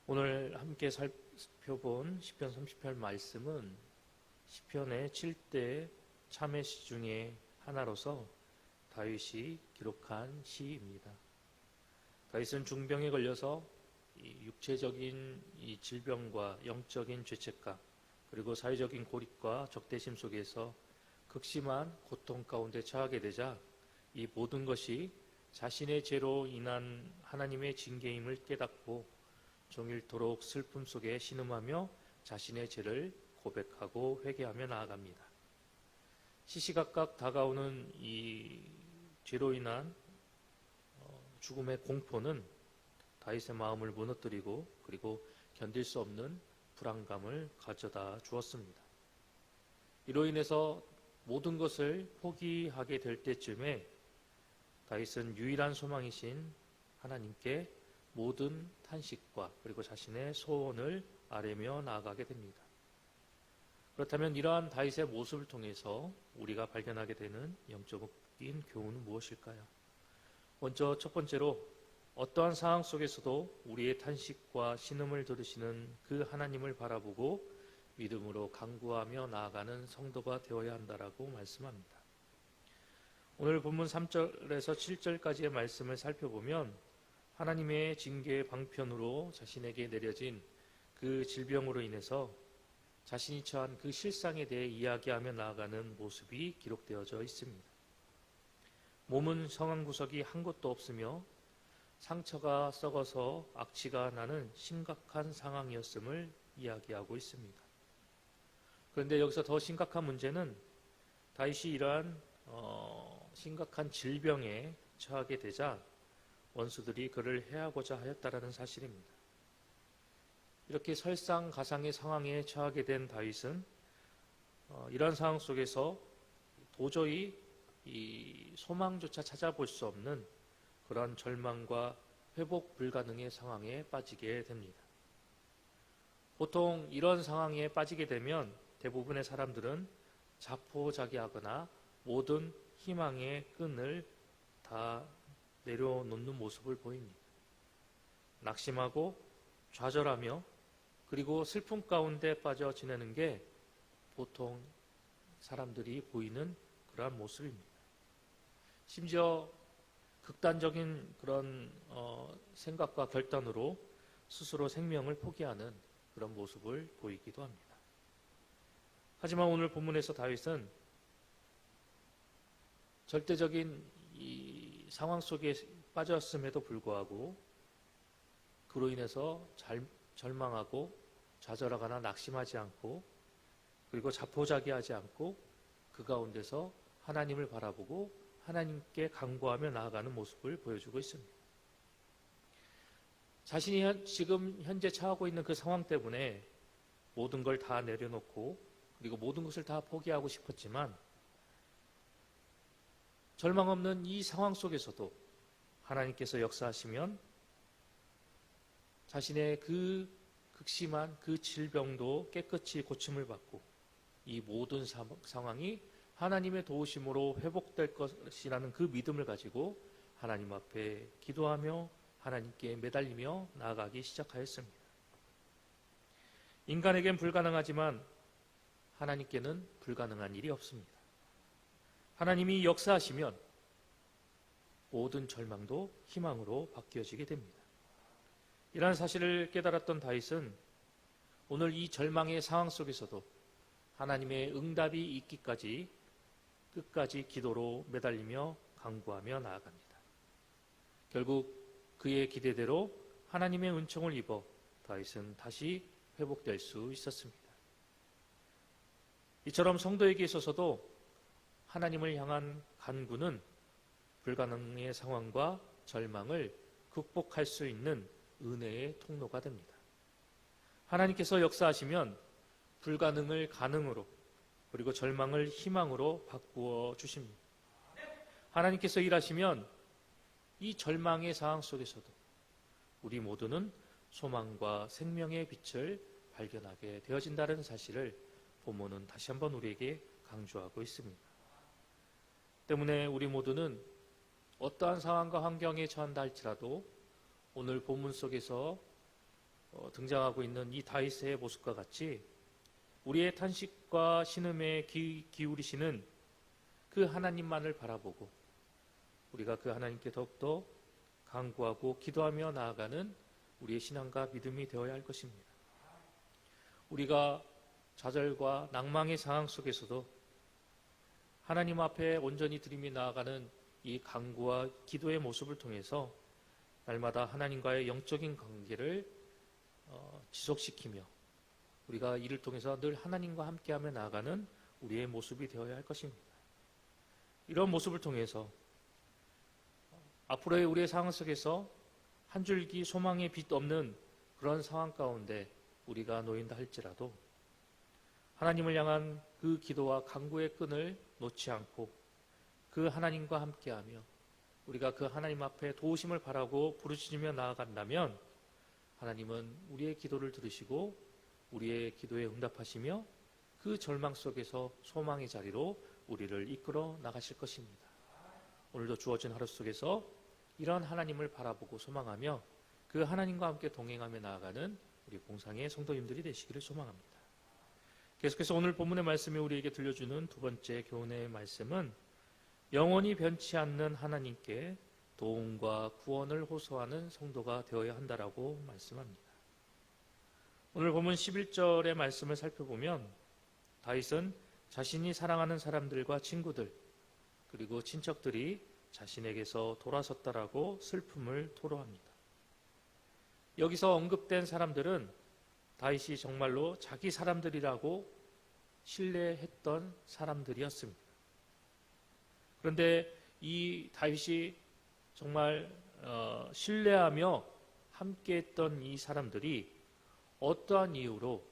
오늘 함께 살펴본 시편 30편 말씀은 시편의 7대 참회 시 중에 하나로서 다윗이 기록한 시입니다. 다윗은 중병에 걸려서 육체적인 이 질병과 영적인 죄책감, 그리고 사회적인 고립과 적대심 속에서 극심한 고통 가운데 처하게 되자 이 모든 것이 자신의 죄로 인한 하나님의 징계임을 깨닫고 종일토록 슬픔 속에 신음하며 자신의 죄를 고백하고 회개하며 나아갑니다. 시시각각 다가오는 이 죄로 인한 죽음의 공포는 다윗의 마음을 무너뜨리고 그리고 견딜 수 없는 불안감을 가져다 주었습니다. 이로 인해서 모든 것을 포기하게 될 때쯤에 다윗은 유일한 소망이신 하나님께 모든 탄식과 그리고 자신의 소원을 아뢰며 나아가게 됩니다. 그렇다면 이러한 다윗의 모습을 통해서 우리가 발견하게 되는 영적인 교훈은 무엇일까요? 먼저 첫 번째로 어떠한 상황 속에서도 우리의 탄식과 신음을 들으시는 그 하나님을 바라보고 믿음으로 간구하며 나아가는 성도가 되어야 한다라고 말씀합니다. 오늘 본문 3절에서 7절까지의 말씀을 살펴보면 하나님의 징계의 방편으로 자신에게 내려진 그 질병으로 인해서 자신이 처한 그 실상에 대해 이야기하며 나아가는 모습이 기록되어져 있습니다. 몸은 성한 구석이 한 곳도 없으며 상처가 썩어서 악취가 나는 심각한 상황이었음을 이야기하고 있습니다. 그런데 여기서 더 심각한 문제는 다윗이 이러한 심각한 질병에 처하게 되자 원수들이 그를 해하고자 하였다라는 사실입니다. 이렇게 설상가상의 상황에 처하게 된 다윗은 이러한 상황 속에서 도저히 이 소망조차 찾아볼 수 없는 그러한 절망과 회복 불가능의 상황에 빠지게 됩니다. 보통 이런 상황에 빠지게 되면 대부분의 사람들은 자포자기하거나 모든 희망의 끈을 다 내려놓는 모습을 보입니다. 낙심하고 좌절하며 그리고 슬픔 가운데 빠져 지내는 게 보통 사람들이 보이는 그러한 모습입니다. 심지어 극단적인 그런 생각과 결단으로 스스로 생명을 포기하는 그런 모습을 보이기도 합니다. 하지만 오늘 본문에서 다윗은 절대적인 이 상황 속에 빠졌음에도 불구하고 그로 인해서 절망하고 좌절하거나 낙심하지 않고 그리고 자포자기하지 않고 그 가운데서 하나님을 바라보고 하나님께 간구하며 나아가는 모습을 보여주고 있습니다. 자신이 지금 현재 처하고 있는 그 상황 때문에 모든 걸 다 내려놓고 그리고 모든 것을 다 포기하고 싶었지만 절망 없는 이 상황 속에서도 하나님께서 역사하시면 자신의 그 극심한 그 질병도 깨끗이 고침을 받고 이 모든 상황이 하나님의 도우심으로 회복될 것이라는 그 믿음을 가지고 하나님 앞에 기도하며 하나님께 매달리며 나아가기 시작하였습니다. 인간에겐 불가능하지만 하나님께는 불가능한 일이 없습니다. 하나님이 역사하시면 모든 절망도 희망으로 바뀌어지게 됩니다. 이러한 사실을 깨달았던 다윗은 오늘 이 절망의 상황 속에서도 하나님의 응답이 있기까지 끝까지 기도로 매달리며 간구하며 나아갑니다. 결국 그의 기대대로 하나님의 은총을 입어 다윗은 다시 회복될 수 있었습니다. 이처럼 성도에게 있어서도 하나님을 향한 간구는 불가능의 상황과 절망을 극복할 수 있는 은혜의 통로가 됩니다. 하나님께서 역사하시면 불가능을 가능으로 그리고 절망을 희망으로 바꾸어 주십니다. 하나님께서 일하시면 이 절망의 상황 속에서도 우리 모두는 소망과 생명의 빛을 발견하게 되어진다는 사실을 본문은 다시 한번 우리에게 강조하고 있습니다. 때문에 우리 모두는 어떠한 상황과 환경에 처한다 할지라도 오늘 본문 속에서 등장하고 있는 이 다윗의 모습과 같이 우리의 탄식과 신음에 기울이시는 그 하나님만을 바라보고 우리가 그 하나님께 더욱더 간구하고 기도하며 나아가는 우리의 신앙과 믿음이 되어야 할 것입니다. 우리가 좌절과 낭망의 상황 속에서도 하나님 앞에 온전히 드림이 나아가는 이 간구와 기도의 모습을 통해서 날마다 하나님과의 영적인 관계를 지속시키며 우리가 이를 통해서 늘 하나님과 함께하며 나아가는 우리의 모습이 되어야 할 것입니다. 이런 모습을 통해서 앞으로의 우리의 상황 속에서 한 줄기 소망의 빛 없는 그런 상황 가운데 우리가 놓인다 할지라도 하나님을 향한 그 기도와 간구의 끈을 놓지 않고 그 하나님과 함께하며 우리가 그 하나님 앞에 도우심을 바라고 부르짖으며 나아간다면 하나님은 우리의 기도를 들으시고 우리의 기도에 응답하시며 그 절망 속에서 소망의 자리로 우리를 이끌어 나가실 것입니다. 오늘도 주어진 하루 속에서 이런 하나님을 바라보고 소망하며 그 하나님과 함께 동행하며 나아가는 우리 봉상의 성도님들이 되시기를 소망합니다. 계속해서 오늘 본문의 말씀이 우리에게 들려주는 두 번째 교훈의 말씀은 영원히 변치 않는 하나님께 도움과 구원을 호소하는 성도가 되어야 한다라고 말씀합니다. 오늘 본문 11절의 말씀을 살펴보면 다윗은 자신이 사랑하는 사람들과 친구들 그리고 친척들이 자신에게서 돌아섰다라고 슬픔을 토로합니다. 여기서 언급된 사람들은 다윗이 정말로 자기 사람들이라고 신뢰했던 사람들이었습니다. 그런데 이 다윗이 정말 신뢰하며 함께했던 이 사람들이 어떠한 이유로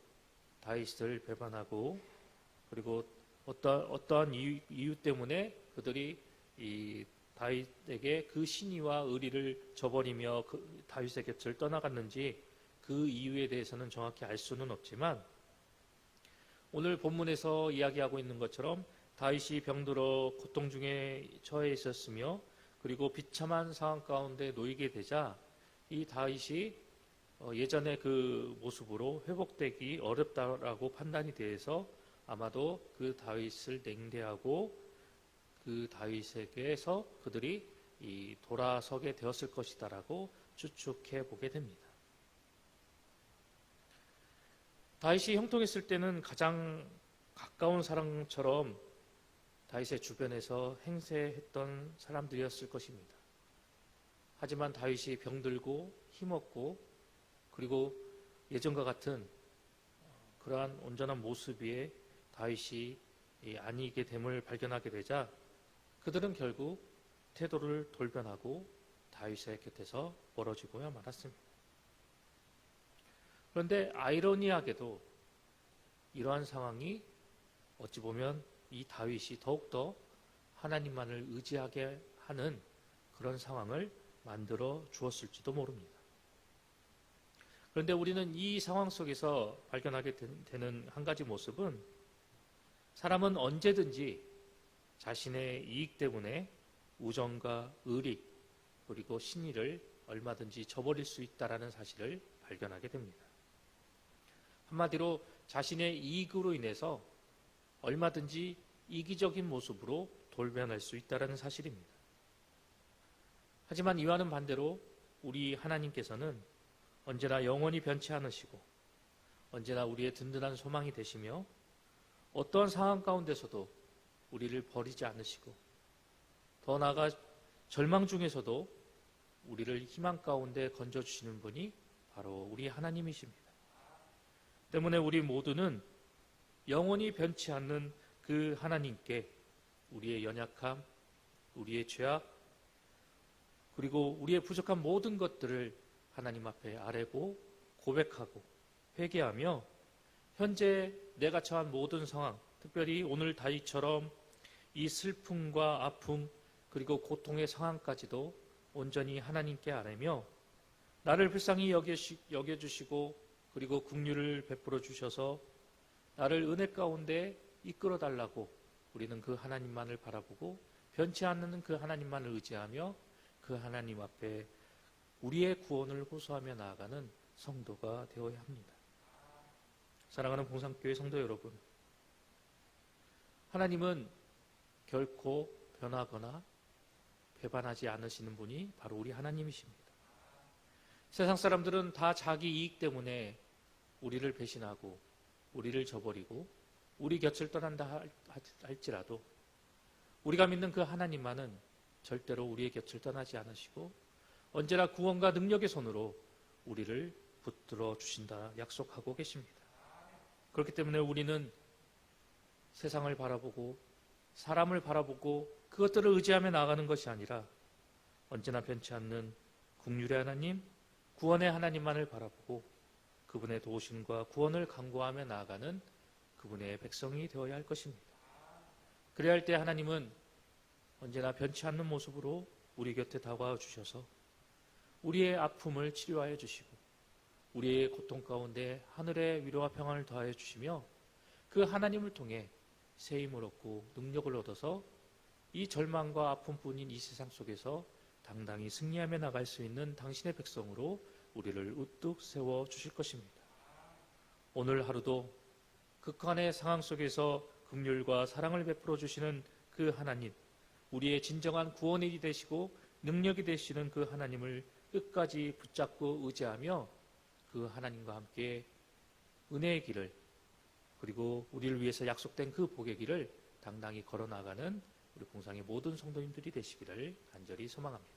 다윗을 배반하고 그리고 어떠한 이유 때문에 그들이 이 다윗에게 그 신의와 의리를 저버리며 다윗의 곁을 떠나갔는지 그 이유에 대해서는 정확히 알 수는 없지만 오늘 본문에서 이야기하고 있는 것처럼 다윗이 병들어 고통 중에 처해 있었으며 그리고 비참한 상황 가운데 놓이게 되자 이 다윗이 예전의 그 모습으로 회복되기 어렵다라고 판단이 돼서 아마도 그 다윗을 냉대하고 그 다윗에게서 그들이 돌아서게 되었을 것이다라고 추측해 보게 됩니다. 다윗이 형통했을 때는 가장 가까운 사람처럼 다윗의 주변에서 행세했던 사람들이었을 것입니다. 하지만 다윗이 병들고 힘없고 그리고 예전과 같은 그러한 온전한 모습 위에 다윗이 아니게 됨을 발견하게 되자 그들은 결국 태도를 돌변하고 다윗의 곁에서 멀어지고야 말았습니다. 그런데 아이러니하게도 이러한 상황이 어찌 보면 이 다윗이 더욱더 하나님만을 의지하게 하는 그런 상황을 만들어 주었을지도 모릅니다. 그런데 우리는 이 상황 속에서 발견하게 되는 한 가지 모습은 사람은 언제든지 자신의 이익 때문에 우정과 의리 그리고 신의를 얼마든지 저버릴 수 있다는 사실을 발견하게 됩니다. 한마디로 자신의 이익으로 인해서 얼마든지 이기적인 모습으로 돌변할 수 있다는 사실입니다. 하지만 이와는 반대로 우리 하나님께서는 언제나 영원히 변치 않으시고 언제나 우리의 든든한 소망이 되시며 어떠한 상황 가운데서도 우리를 버리지 않으시고 더 나아가 절망 중에서도 우리를 희망 가운데 건져주시는 분이 바로 우리 하나님이십니다. 때문에 우리 모두는 영원히 변치 않는 그 하나님께 우리의 연약함, 우리의 죄악, 그리고 우리의 부족한 모든 것들을 하나님 앞에 아뢰고 고백하고 회개하며 현재 내가 처한 모든 상황, 특별히 오늘 다윗처럼 이 슬픔과 아픔 그리고 고통의 상황까지도 온전히 하나님께 아뢰며 나를 불쌍히 여겨주시고 그리고 긍휼을 베풀어 주셔서 나를 은혜 가운데 이끌어 달라고 우리는 그 하나님만을 바라보고 변치 않는 그 하나님만을 의지하며 그 하나님 앞에 우리의 구원을 호소하며 나아가는 성도가 되어야 합니다. 사랑하는 봉산교회 성도 여러분, 하나님은 결코 변하거나 배반하지 않으시는 분이 바로 우리 하나님이십니다. 세상 사람들은 다 자기 이익 때문에 우리를 배신하고 우리를 저버리고 우리 곁을 떠난다 할지라도 우리가 믿는 그 하나님만은 절대로 우리의 곁을 떠나지 않으시고 언제나 구원과 능력의 손으로 우리를 붙들어 주신다 약속하고 계십니다. 그렇기 때문에 우리는 세상을 바라보고 사람을 바라보고 그것들을 의지하며 나아가는 것이 아니라 언제나 변치 않는 긍휼의 하나님, 구원의 하나님만을 바라보고 그분의 도우심과 구원을 간구하며 나아가는 그분의 백성이 되어야 할 것입니다. 그래야 할 때 하나님은 언제나 변치 않는 모습으로 우리 곁에 다가와 주셔서 우리의 아픔을 치료하여 주시고 우리의 고통 가운데 하늘의 위로와 평안을 더하여 주시며 그 하나님을 통해 새 힘을 얻고 능력을 얻어서 이 절망과 아픔뿐인 이 세상 속에서 당당히 승리하며 나갈 수 있는 당신의 백성으로 우리를 우뚝 세워 주실 것입니다. 오늘 하루도 극한의 상황 속에서 긍휼과 사랑을 베풀어 주시는 그 하나님, 우리의 진정한 구원이 되시고 능력이 되시는 그 하나님을 끝까지 붙잡고 의지하며 그 하나님과 함께 은혜의 길을 그리고 우리를 위해서 약속된 그 복의 길을 당당히 걸어나가는 우리 봉상의 모든 성도님들이 되시기를 간절히 소망합니다.